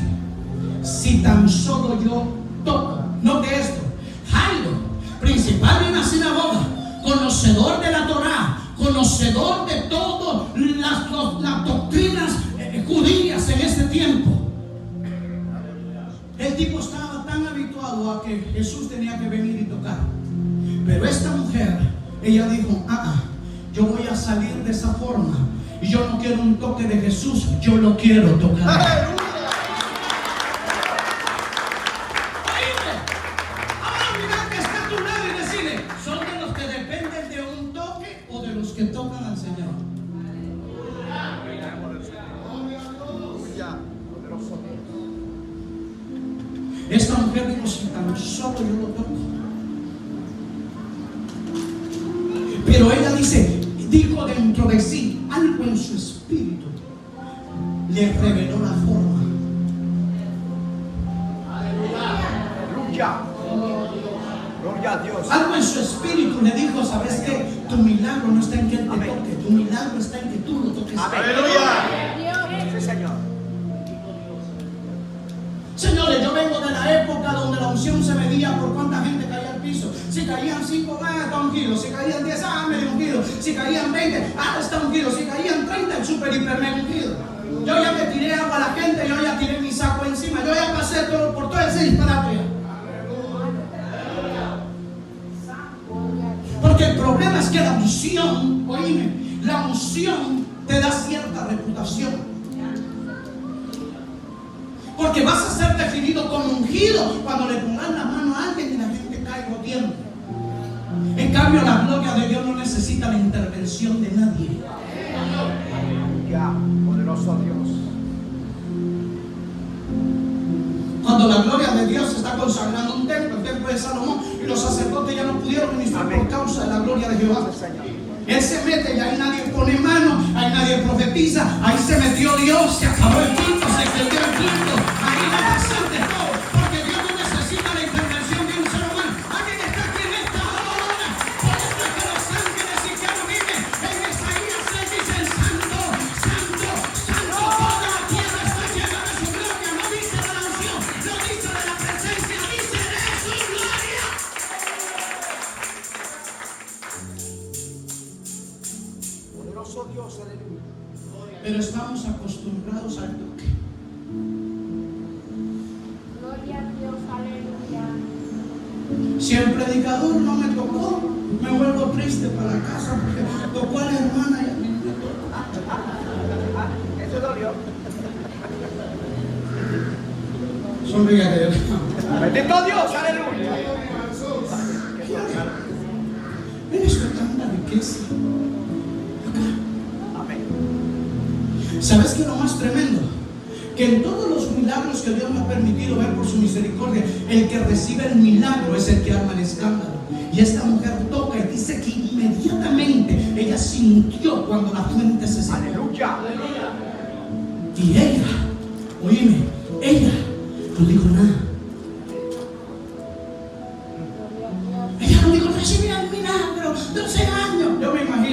si tan solo yo toco. Note esto. Jairo, principal de una sinagoga, conocedor de la Torá, conocedor de todas las doctrinas judías en este tiempo. El tipo estaba tan habituado a que Jesús tenía que venir y tocar. Pero esta mujer, ella dijo: yo voy a salir de esa forma. Y yo no quiero un toque de Jesús, yo lo quiero tocar. Que tocan al Señor. Esta mujer dijo: si tan solo yo lo toco. Pero ella dijo dentro de sí, algo en su espíritu le reveló la forma. Aleluya. Gloria a Dios. Algo en su espíritu le dijo: ¿sabes qué? Tu milagro no está en que Él te toque, tu milagro está en que tú lo toques. Aleluya. Sí, Señor. Señores, yo vengo de la época donde la unción se medía por cuánta gente caía al piso. Si caían 5, está ungido. Si caían 10, medio ungido. Si caían 20, está ungido. Si caían 30, el super hiper mega ungido. Yo ya me tiré agua a la gente, yo ya tiré mi saco encima, yo ya pasé por todo ese disparate. Porque el problema es que la unción, oíme, la unción te da cierta reputación. Porque vas a ser definido como ungido cuando le pongas la mano a alguien y la gente cae rodeando. En cambio, la gloria de Dios no necesita la intervención de nadie. Ya, poderoso Dios. Cuando la gloria de Dios está consagrando un templo, el templo de Salomón, y los sacerdotes ya no pudieron ministrar por causa de la gloria de Jehová. Él se mete y ahí nadie pone mano, ahí nadie profetiza, ahí se metió Dios, se acabó el culto, se extendió el culto, ahí la pasión de todo, porque Dios no necesita la intervención de un ser humano. Alguien está aquí en esta hora, por eso es que los ángeles y querubines en Isaías 6 dicen: santo, santo, santo, toda la tierra está llena de su gloria. No dice de la unción, no dice de la presencia, dice de su gloria. Poderoso Dios, aleluya. Pero estamos acostumbrados al toque. Gloria a Dios, aleluya. Si el predicador no me tocó, me vuelvo triste para casa porque tocó a la hermana y a mí no me tocó. Eso dolió. Sonríe a Dios. Bendito Dios, aleluya. Mira, esto es tanta riqueza. Amén. ¿Sabes qué es lo más tremendo? Que en todos los milagros que Dios me ha permitido ver por su misericordia, el que recibe el milagro es el que arma el escándalo. Y esta mujer toca y dice que inmediatamente ella sintió cuando la fuente se secó. Aleluya. Y ella, oíme, ella no dijo nada. Ella no dijo: recibí el milagro, 12 años. Yo me imagino